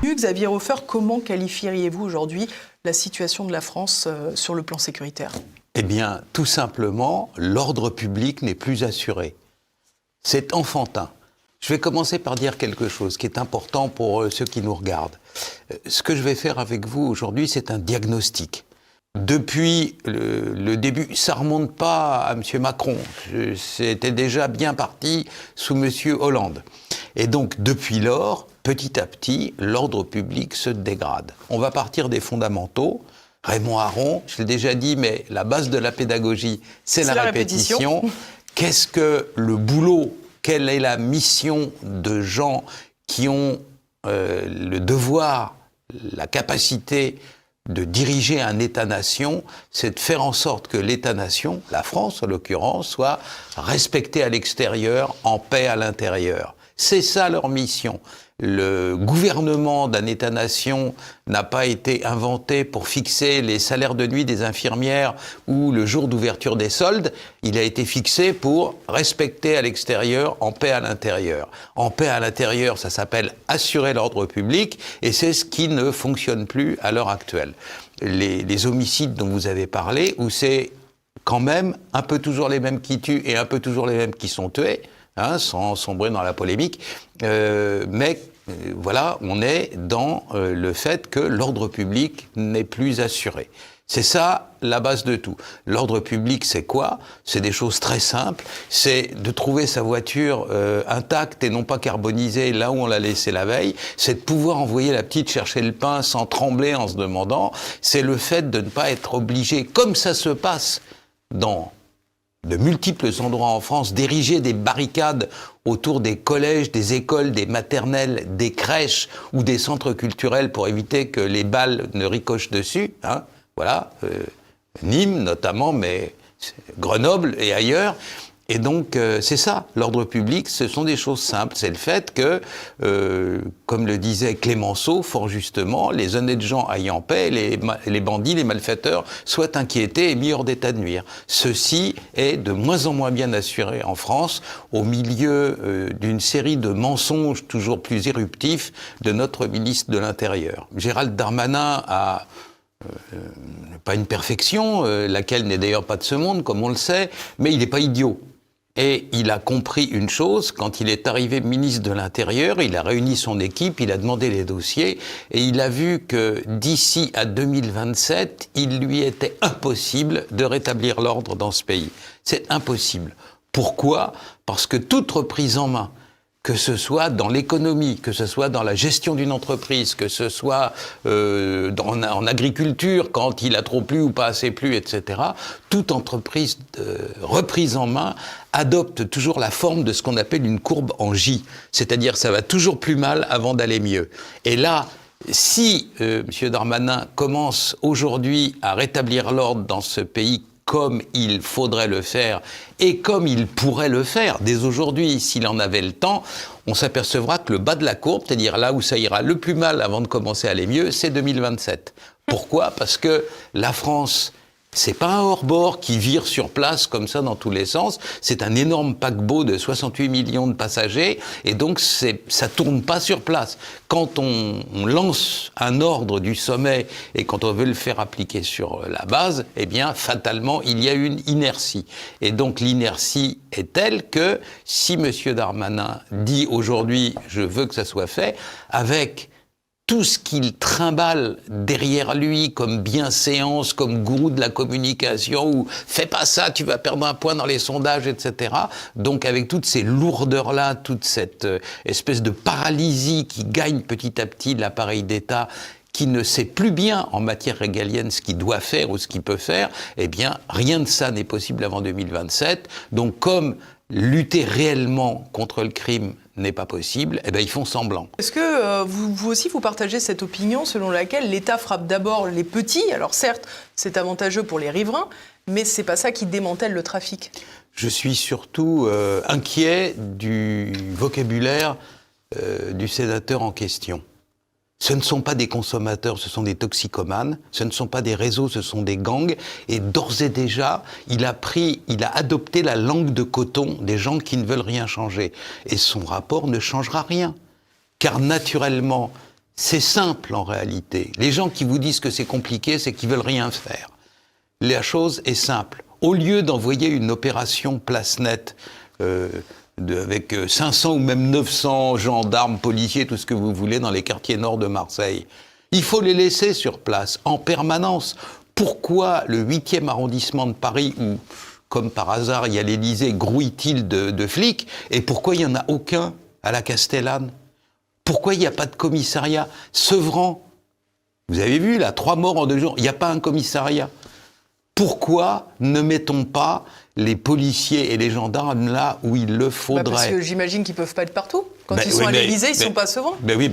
Xavier Hofer, comment qualifieriez-vous aujourd'hui la situation de la France sur le plan sécuritaire ? Eh bien, tout simplement, l'ordre public n'est plus assuré. C'est enfantin. Je vais commencer par dire quelque chose qui est important pour ceux qui nous regardent. Ce que je vais faire avec vous aujourd'hui, c'est un diagnostic. Depuis le début, ça ne remonte pas à M. Macron. C'était déjà bien parti sous M. Hollande. Et donc, depuis lors, petit à petit, l'ordre public se dégrade. On va partir des fondamentaux. Raymond Aron, je l'ai déjà dit, mais la base de la pédagogie, c'est la répétition. Qu'est-ce que le boulot ? Quelle est la mission de gens qui ont le devoir, la capacité de diriger un État-nation, c'est de faire en sorte que l'État-nation, la France en l'occurrence, soit respecté à l'extérieur, en paix à l'intérieur. C'est ça leur mission. Le gouvernement d'un État-nation n'a pas été inventé pour fixer les salaires de nuit des infirmières ou le jour d'ouverture des soldes. Il a été fixé pour respecter à l'extérieur, en paix à l'intérieur. En paix à l'intérieur, ça s'appelle assurer l'ordre public, et c'est ce qui ne fonctionne plus à l'heure actuelle. Les homicides dont vous avez parlé, où c'est quand même un peu toujours les mêmes qui tuent et un peu toujours les mêmes qui sont tués, sans sombrer dans la polémique, voilà, on est dans le fait que l'ordre public n'est plus assuré. C'est ça la base de tout. L'ordre public, c'est quoi ? C'est des choses très simples. C'est de trouver sa voiture intacte et non pas carbonisée là où on l'a laissée la veille. C'est de pouvoir envoyer la petite chercher le pain sans trembler en se demandant. C'est le fait de ne pas être obligé, comme ça se passe dans de multiples endroits en France, d'ériger des barricades autour des collèges, des écoles, des maternelles, des crèches ou des centres culturels pour éviter que les balles ne ricochent dessus. Voilà, Nîmes notamment, mais Grenoble et ailleurs. Et donc, c'est ça, l'ordre public, ce sont des choses simples. C'est le fait que, comme le disait Clémenceau, fort justement, les honnêtes gens aillent en paix, les bandits, les malfaiteurs soient inquiétés et mis hors d'état de nuire. Ceci est de moins en moins bien assuré en France, au milieu d'une série de mensonges toujours plus éruptifs de notre ministre de l'Intérieur. Gérald Darmanin a pas une perfection, laquelle n'est d'ailleurs pas de ce monde, comme on le sait, mais il n'est pas idiot. Et il a compris une chose, quand il est arrivé ministre de l'Intérieur, il a réuni son équipe, il a demandé les dossiers, et il a vu que d'ici à 2027, il lui était impossible de rétablir l'ordre dans ce pays. C'est impossible. Pourquoi ? Parce que toute reprise en main, que ce soit dans l'économie, que ce soit dans la gestion d'une entreprise, que ce soit en agriculture, quand il a trop plu ou pas assez plu, etc., toute entreprise reprise en main adopte toujours la forme de ce qu'on appelle une courbe en J. C'est-à-dire ça va toujours plus mal avant d'aller mieux. Et là, si M. Darmanin commence aujourd'hui à rétablir l'ordre dans ce pays comme il faudrait le faire et comme il pourrait le faire dès aujourd'hui, s'il en avait le temps, on s'apercevra que le bas de la courbe, c'est-à-dire là où ça ira le plus mal avant de commencer à aller mieux, c'est 2027. Pourquoi ? Parce que la France, c'est pas un hors-bord qui vire sur place comme ça dans tous les sens, c'est un énorme paquebot de 68 millions de passagers et donc ça tourne pas sur place. Quand on lance un ordre du sommet et quand on veut le faire appliquer sur la base, eh bien fatalement il y a une inertie. Et donc l'inertie est telle que si M. Darmanin dit aujourd'hui je veux que ça soit fait, avec tout ce qu'il trimballe derrière lui comme bienséance, comme gourou de la communication, ou « fais pas ça, tu vas perdre un point dans les sondages », etc. Donc avec toutes ces lourdeurs-là, toute cette espèce de paralysie qui gagne petit à petit l'appareil d'État, qui ne sait plus bien en matière régalienne ce qu'il doit faire ou ce qu'il peut faire, eh bien rien de ça n'est possible avant 2027. Donc comme lutter réellement contre le crime n'est pas possible, eh bien ils font semblant. Est-ce que vous aussi vous partagez cette opinion selon laquelle l'État frappe d'abord les petits ? Alors certes, c'est avantageux pour les riverains, mais c'est pas ça qui démantèle le trafic. Je suis surtout inquiet du vocabulaire du sénateur en question. Ce ne sont pas des consommateurs, ce sont des toxicomanes. Ce ne sont pas des réseaux, ce sont des gangs. Et d'ores et déjà, il a adopté la langue de coton des gens qui ne veulent rien changer. Et son rapport ne changera rien. Car naturellement, C'est simple en réalité. Les gens qui vous disent que c'est compliqué, c'est qu'ils veulent rien faire. La chose est simple. Au lieu d'envoyer une opération place nette avec 500 ou même 900 gendarmes, policiers, tout ce que vous voulez dans les quartiers nord de Marseille, il faut les laisser sur place en permanence. Pourquoi le 8e arrondissement de Paris, où, comme par hasard, il y a l'Élysée, grouille-t-il de flics, et pourquoi il n'y en a aucun à la Castellane? Pourquoi il n'y a pas de commissariat? Sevran, vous avez vu là, 3 morts en 2 jours, il n'y a pas un commissariat. Pourquoi ne mettons pas les policiers et les gendarmes là où il le faudrait? Parce que j'imagine qu'ils ne peuvent pas être partout. Quand ils oui, sont à l'Élysée, ils ne sont pas à Sevran. Oui,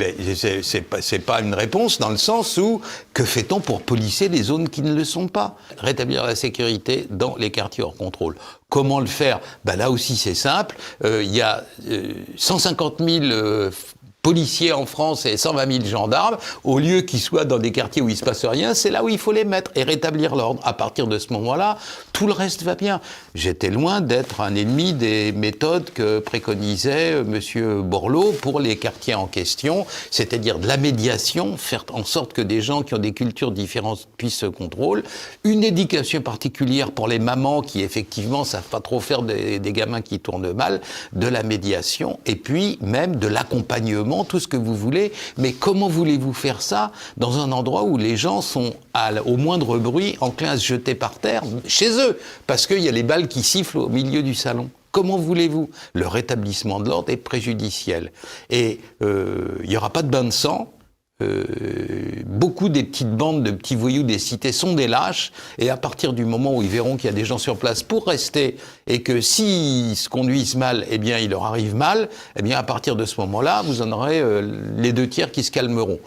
c'est pas une réponse dans le sens où, que fait-on pour policier les zones qui ne le sont pas? Rétablir la sécurité dans les quartiers hors contrôle. Comment le faire? Là aussi c'est simple. Il y a 150 000 policiers en France et 120 000 gendarmes, au lieu qu'ils soient dans des quartiers où il ne se passe rien, c'est là où il faut les mettre et rétablir l'ordre. À partir de ce moment-là, tout le reste va bien. J'étais loin d'être un ennemi des méthodes que préconisait M. Borloo pour les quartiers en question, c'est-à-dire de la médiation, faire en sorte que des gens qui ont des cultures différentes puissent se contrôler, une éducation particulière pour les mamans qui effectivement savent pas trop faire des gamins qui tournent mal, de la médiation, et puis même de l'accompagnement, tout ce que vous voulez, mais comment voulez-vous faire ça dans un endroit où les gens sont, au moindre bruit, enclins à se jeter par terre, chez eux, parce qu'il y a les balles qui sifflent au milieu du salon? Comment voulez-vous? Le rétablissement de l'ordre est préjudiciel. Et il n'y aura pas de bain de sang. Beaucoup des petites bandes de petits voyous des cités sont des lâches, et à partir du moment où ils verront qu'il y a des gens sur place pour rester, et que s'ils se conduisent mal, eh bien il leur arrive mal, eh bien à partir de ce moment-là, vous en aurez les 2 tiers qui se calmeront.